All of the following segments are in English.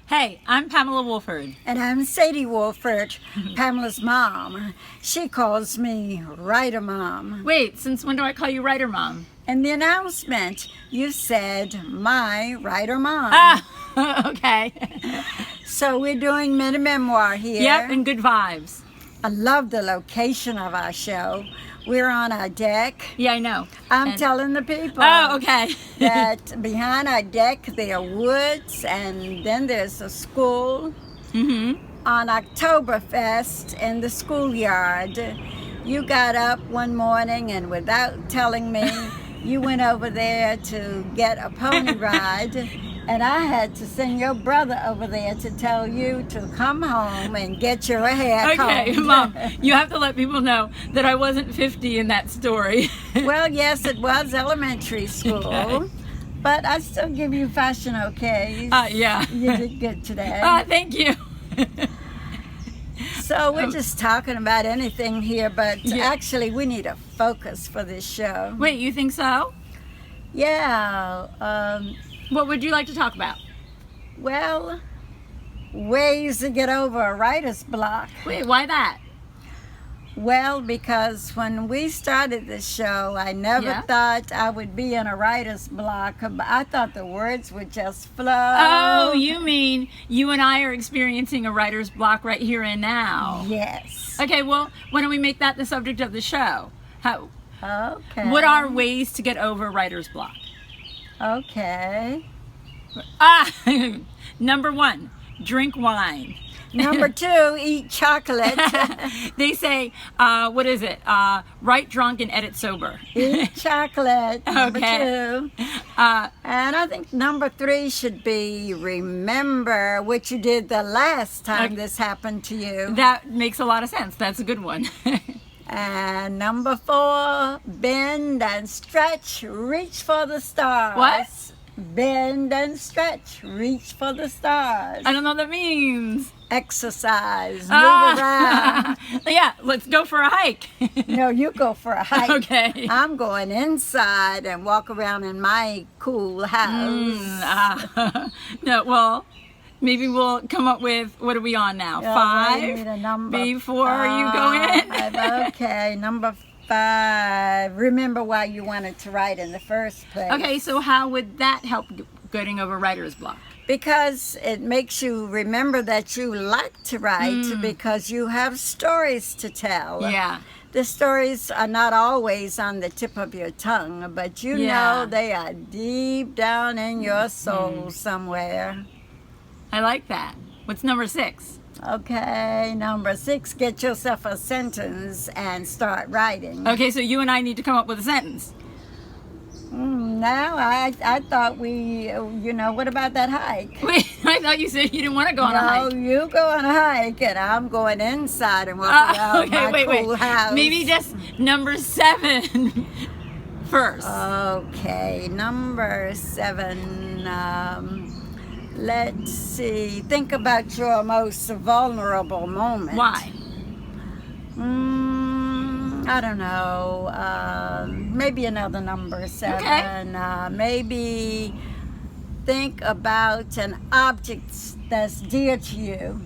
Hey, I'm Pamela Wolford. And I'm Sadie Wolford, Pamela's mom. She calls me Writer Mom. Wait, since when do I call you Writer Mom? In the announcement, you said, my Writer Mom. Ah, okay. So we're doing mini memoir here. Yep, and good vibes. I love the location of our show. We're on our deck. Yeah, I know. I'm telling the people Oh, okay. that behind our deck there are woods, and then there's a school. Mm-hmm. On Oktoberfest in the schoolyard, you got up one morning and without telling me, you went over there to get a pony ride, and I had to send your brother over there to tell you to come home and get your hair Okay, combed. Mom, you have to let people know that I wasn't 50 in that story. Well, yes, it was elementary school, Okay. but I still give you fashion okays. Yeah. You did good today. Thank you. So we're just talking about anything here, but Yeah. actually we need a focus for this show. Wait, you think so? Yeah, What would you like to talk about? well, ways to get over a writer's block. Wait, why that? Well, because when we started this show, I never Yeah. thought I would be in a writer's block. I thought the words would just flow. Oh, you mean you and I are experiencing a writer's block right here and now? Yes. Okay, well, why don't we make that the subject of the show? Okay. What are ways to get over writer's block? Okay. Number 1, drink wine. Number 2, eat chocolate. They say, what is it? Write drunk and edit sober. Eat chocolate. Number Okay. 2. And I think number 3 should be remember what you did the last time Okay. this happened to you. That makes a lot of sense. That's a good one. And number 4, bend and stretch, reach for the stars. What? Bend and stretch, reach for the stars. I don't know what that means. Exercise, move around. Yeah, let's go for a hike. No, you go for a hike. Okay. I'm going inside and walk around in my cool house. No, well, maybe we'll come up with, what are we on now? Yeah, 5? I need a number Before you go in? 5. Okay, number 5. Remember why you wanted to write in the first place. Okay, so how would that help getting over writer's block? Because it makes you remember that you like to write because you have stories to tell. Yeah. The stories are not always on the tip of your tongue, but you Yeah. know they are deep down in your soul somewhere. I like that. What's number 6? Okay, number 6, get yourself a sentence and start writing. Okay, so you and I need to come up with a sentence. Now, I thought what about that hike? Wait, I thought you said you didn't want to go on a hike. No, you go on a hike and I'm going inside and walk around my cool house. Maybe just number 7 first. Okay, number 7. Let's see. Think about your most vulnerable moment. Why? I don't know. Maybe another number 7. Okay. Maybe think about an object that's dear to you.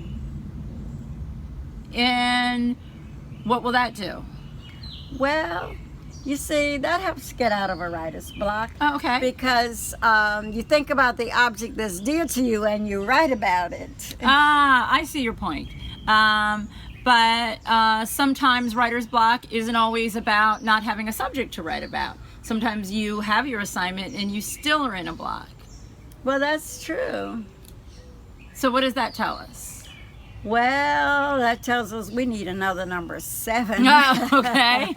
And what will that do? Well, you see, that helps get out of a writer's block. Oh, okay. Because you think about the object that's dear to you and you write about it. I see your point. But sometimes writer's block isn't always about not having a subject to write about. Sometimes you have your assignment and you still are in a block. Well, that's true. So what does that tell us? Well, that tells us we need another number 7. Oh, okay.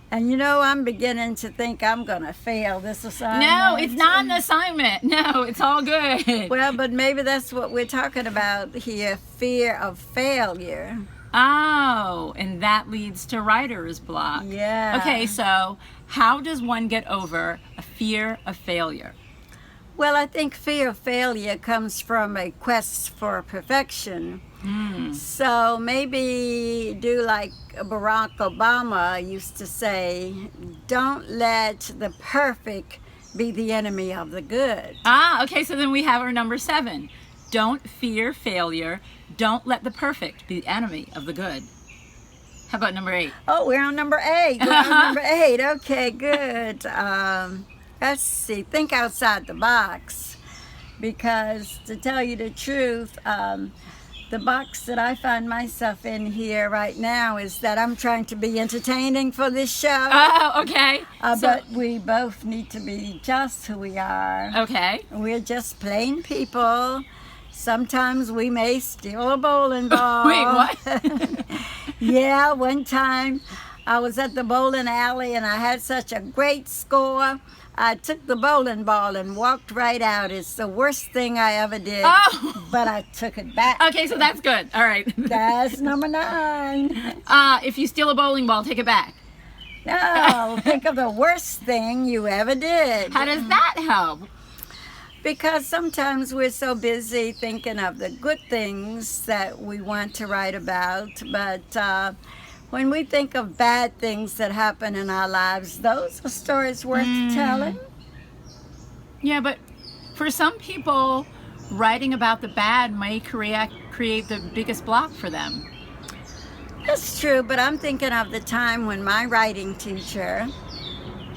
And you know, I'm beginning to think I'm going to fail this assignment. No, it's not an assignment. No, it's all good. Well, but maybe that's what we're talking about here, fear of failure. Oh, and that leads to writer's block. Yeah. Okay, so how does one get over a fear of failure? Well, I think fear of failure comes from a quest for perfection. So maybe do like Barack Obama used to say, don't let the perfect be the enemy of the good. Okay, so then we have our number 7. Don't fear failure. Don't let the perfect be the enemy of the good. How about number 8? Oh, we're on number 8. We're on number 8. Okay, good. Let's see. Think outside the box. Because to tell you the truth, the box that I find myself in here right now is that I'm trying to be entertaining for this show. Oh, okay. But we both need to be just who we are. Okay. We're just plain people. Sometimes we may steal a bowling ball. Wait, what? Yeah, one time I was at the bowling alley and I had such a great score. I took the bowling ball and walked right out. It's the worst thing I ever did. Oh. But I took it back. Okay, so that's good. All right. That's number 9. If you steal a bowling ball, take it back. No, think of the worst thing you ever did. How does that help? Because sometimes we're so busy thinking of the good things that we want to write about, but when we think of bad things that happen in our lives, those are stories worth telling. Yeah, but for some people, writing about the bad may create the biggest block for them. That's true, but I'm thinking of the time when my writing teacher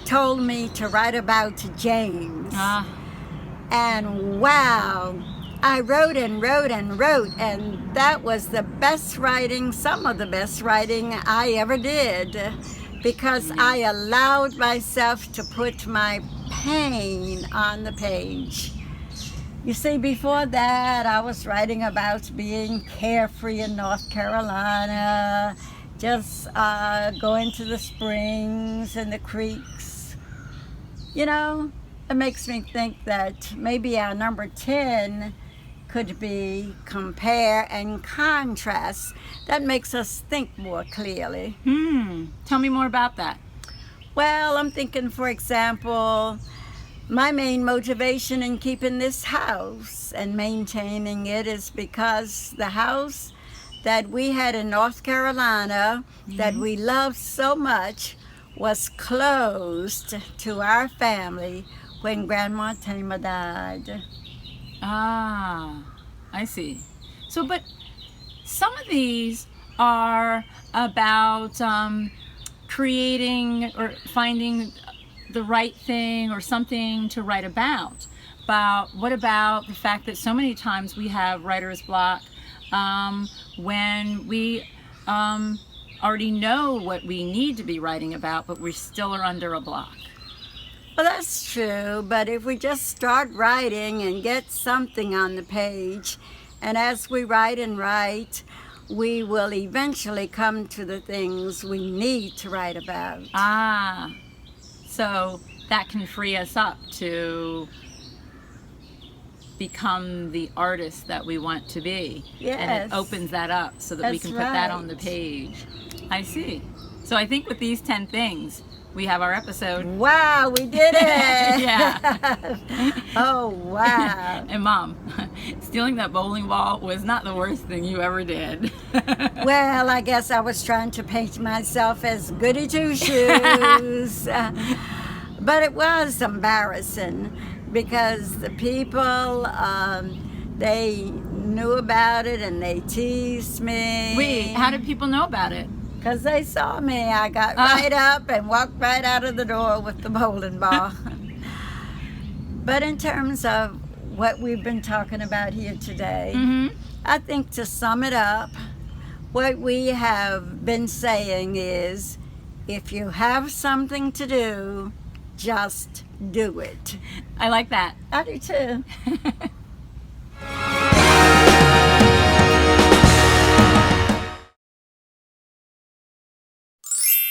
told me to write about James. And wow, I wrote and wrote and wrote, and that was the best writing, some of the best writing I ever did, because I allowed myself to put my pain on the page. You see, before that, I was writing about being carefree in North Carolina, just going to the springs and the creeks. You know, it makes me think that maybe our number 10 could be compare and contrast. That makes us think more clearly. Tell me more about that. Well, I'm thinking, for example, my main motivation in keeping this house and maintaining it is because the house that we had in North Carolina that we loved so much was closed to our family when Grandma Tama died. Ah, I see. So, but some of these are about creating or finding the right thing or something to write about. But what about the fact that so many times we have writer's block when we already know what we need to be writing about, but we still are under a block? Well, that's true, but if we just start writing and get something on the page, and as we write and write, we will eventually come to the things we need to write about. Ah, so that can free us up to become the artist that we want to be. Yes. And it opens that up so that we That's can put that on right. the page. I see. So I think with these 10 things, we have our episode. Wow, we did it! Yeah. Oh, wow. And Mom, stealing that bowling ball was not the worst thing you ever did. Well, I guess I was trying to paint myself as goody two-shoes. But it was embarrassing because the people, they knew about it and they teased me. Wait, how did people know about it? Because they saw me. I got right up and walked right out of the door with the bowling ball. But in terms of what we've been talking about here today, I think to sum it up, what we have been saying is, if you have something to do, just do it. I like that. I do too.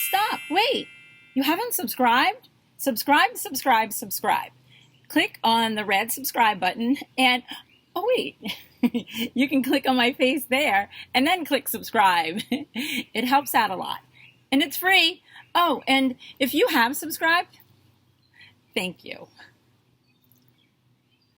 Stop. Wait. You haven't subscribed? Subscribe. Click on the red subscribe button and, oh wait, you can click on my face there and then click subscribe. It helps out a lot. And it's free. Oh, and if you have subscribed, thank you.